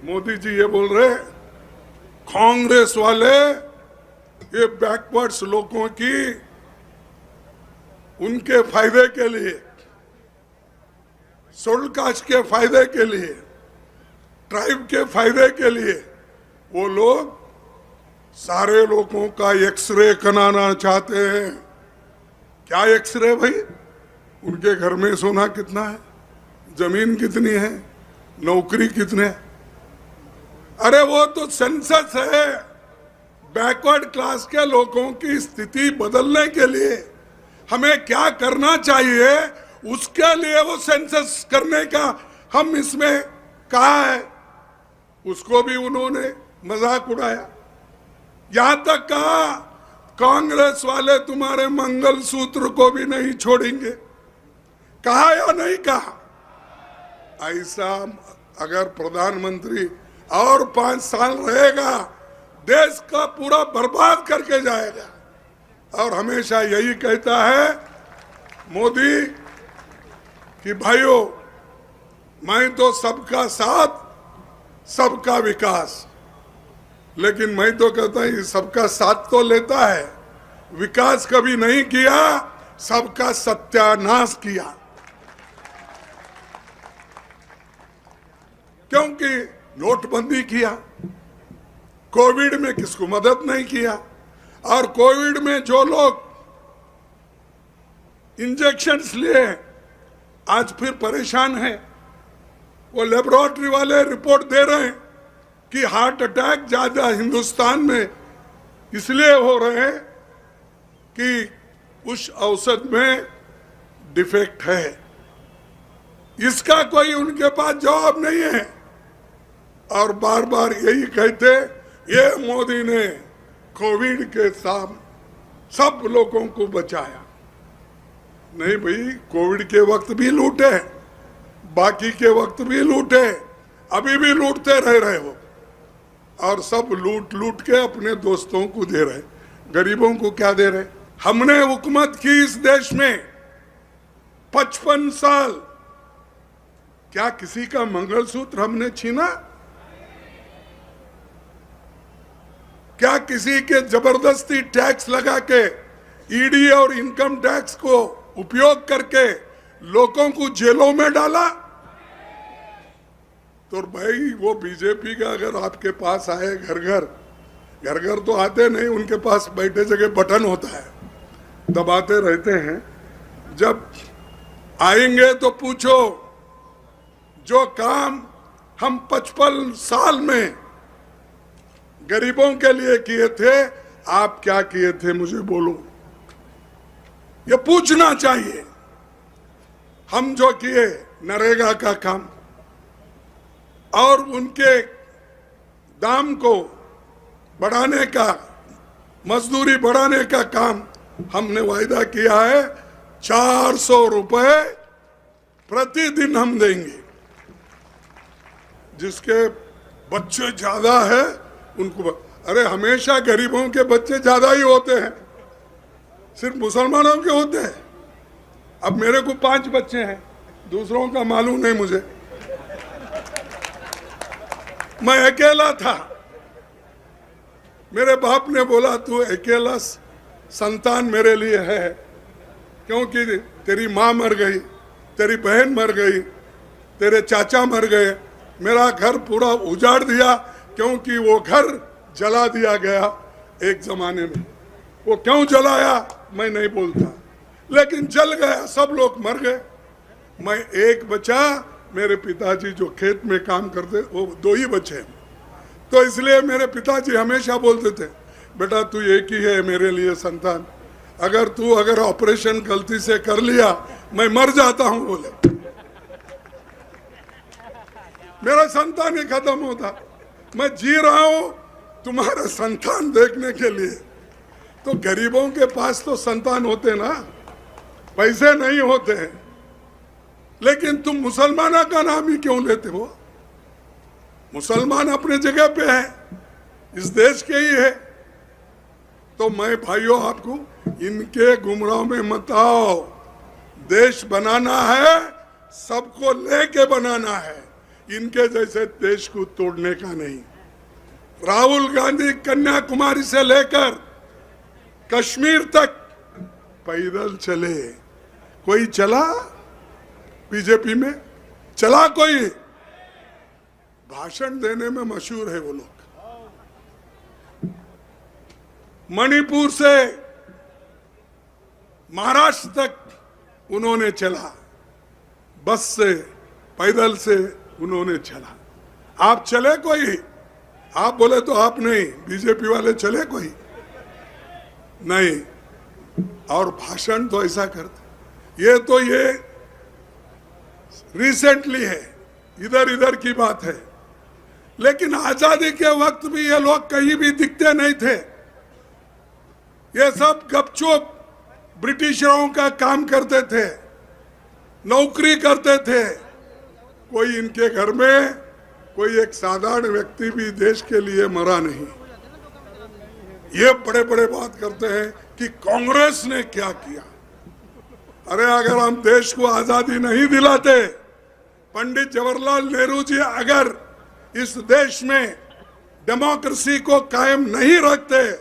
मोदी जी ये बोल रहे कांग्रेस वाले ये बैकवर्ड्स लोगों की उनके फायदे के लिए, शेड्यूल कास्ट के फायदे के लिए, ट्राइब के फायदे के लिए वो लोग सारे लोगों का एक्सरे कराना चाहते हैं। क्या एक्सरे भाई? उनके घर में सोना कितना है, जमीन कितनी है, नौकरी कितने है? अरे वो तो सेंसस है। बैकवर्ड क्लास के लोगों की स्थिति बदलने के लिए हमें क्या करना चाहिए, उसके लिए वो सेंसस करने का हम इसमें कहा है। उसको भी उन्होंने मजाक उड़ाया। यहां तक कहा कांग्रेस वाले तुम्हारे मंगलसूत्र को भी नहीं छोड़ेंगे। कहा या नहीं कहा? ऐसा अगर प्रधानमंत्री और 5 साल रहेगा, देश का पूरा बर्बाद करके जाएगा। और हमेशा यही कहता है मोदी कि भाइयों, मैं तो सबका साथ सबका विकास, लेकिन मैं तो कहता हूं सबका साथ तो लेता है, विकास कभी नहीं किया, सबका सत्यानाश किया। क्योंकि नोटबंदी किया, कोविड में किसको मदद नहीं किया, और कोविड में जो लोग इंजेक्शन्स लिए आज फिर परेशान हैं। वो लेबोरेटरी वाले रिपोर्ट दे रहे हैं कि हार्ट अटैक ज्यादा हिंदुस्तान में इसलिए हो रहे हैं कि उस औषध में डिफेक्ट है। इसका कोई उनके पास जवाब नहीं है, और बार बार यही कहते ये मोदी ने कोविड के साथ सब लोगों को बचाया। नहीं भाई, कोविड के वक्त भी लूटे, बाकी के वक्त भी लूटे, अभी भी लूटते रह रहे हो, और सब लूट लूट के अपने दोस्तों को दे रहे, गरीबों को क्या दे रहे? हमने हुकूमत की इस देश में 55 साल, क्या किसी का मंगलसूत्र हमने छीना? क्या किसी के जबरदस्ती टैक्स लगा के, ईडी और इनकम टैक्स को उपयोग करके लोगों को जेलों में डाला? तो भाई वो बीजेपी का अगर आपके पास आए घर घर तो आते नहीं, उनके पास बैठे जगह बटन होता है, दबाते रहते हैं। जब आएंगे तो पूछो जो काम हम 55 साल में गरीबों के लिए किए थे, आप क्या किए थे मुझे बोलो। ये पूछना चाहिए। हम जो किए नरेगा का काम और उनके दाम को बढ़ाने का, मजदूरी बढ़ाने का काम हमने वायदा किया है। 400 रुपए प्रतिदिन हम देंगे। जिसके बच्चे ज्यादा है उनको, अरे हमेशा गरीबों के बच्चे ज्यादा ही होते हैं, सिर्फ मुसलमानों के होते हैं। अब मेरे को 5 बच्चे हैं, दूसरों का मालूम नहीं मुझे। मैं अकेला था, मेरे बाप ने बोला तू अकेला संतान मेरे लिए है, क्योंकि तेरी माँ मर गई, तेरी बहन मर गई, तेरे चाचा मर गए, मेरा घर पूरा उजाड़ दिया, क्योंकि वो घर जला दिया गया एक जमाने में। वो क्यों जलाया मैं नहीं बोलता, लेकिन जल गया, सब लोग मर गए। मैं एक बचा, मेरे पिताजी जो खेत में काम करते वो 2 ही बचे। तो इसलिए मेरे पिताजी हमेशा बोलते थे बेटा तू एक ही है मेरे लिए संतान, अगर ऑपरेशन गलती से कर लिया मैं मर जाता हूं बोले, मेरा संतान ही खत्म होता। मैं जी रहा हूं तुम्हारा संतान देखने के लिए। तो गरीबों के पास तो संतान होते ना, पैसे नहीं होते हैं, लेकिन तुम मुसलमानों का नाम ही क्यों लेते हो? मुसलमान अपने जगह पे है, इस देश के ही है। तो मैं भाइयों आपको इनके गुमराह में मत आओ। देश बनाना है, सबको लेके बनाना है। इनके जैसे देश को तोड़ने का नहीं। राहुल गांधी कन्याकुमारी से लेकर कश्मीर तक पैदल चले। कोई चला बीजेपी में? चला कोई? भाषण देने में मशहूर है वो लोग। मणिपुर से महाराष्ट्र तक उन्होंने चला, बस से, पैदल से उन्होंने चला। आप चले कोई? आप बोले तो आप नहीं, बीजेपी वाले चले कोई? नहीं। और भाषण तो ऐसा करते। ये रिसेंटली है, इधर की बात है। लेकिन आजादी के वक्त भी ये लोग कहीं भी दिखते नहीं थे। ये सब गपचुप ब्रिटिशरों का काम करते थे, नौकरी करते थे। कोई इनके घर में कोई एक साधारण व्यक्ति भी देश के लिए मरा नहीं। ये बड़े बड़े बात करते हैं कि कांग्रेस ने क्या किया। अरे अगर हम देश को आजादी नहीं दिलाते, पंडित जवाहरलाल नेहरू जी अगर इस देश में डेमोक्रेसी को कायम नहीं रखते,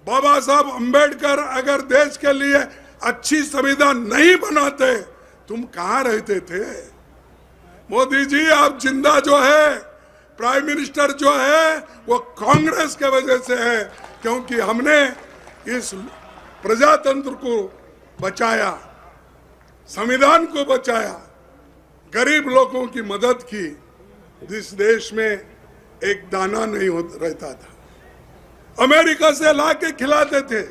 बाबा साहब अंबेडकर अगर देश के लिए अच्छी संविधान नहीं बनाते, तुम कहां रहते थे? मोदी जी, आप जिंदा जो है, प्राइम मिनिस्टर जो है, वो कांग्रेस के वजह से है, क्योंकि हमने इस प्रजातंत्र को बचाया, संविधान को बचाया, गरीब लोगों की मदद की। जिस देश में एक दाना नहीं रहता था, अमेरिका से लाके खिलाते थे।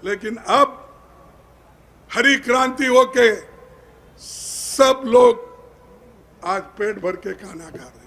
लेकिन अब हरी क्रांति होके सब लोग आज पेट भर के खाना खा रहे हैं।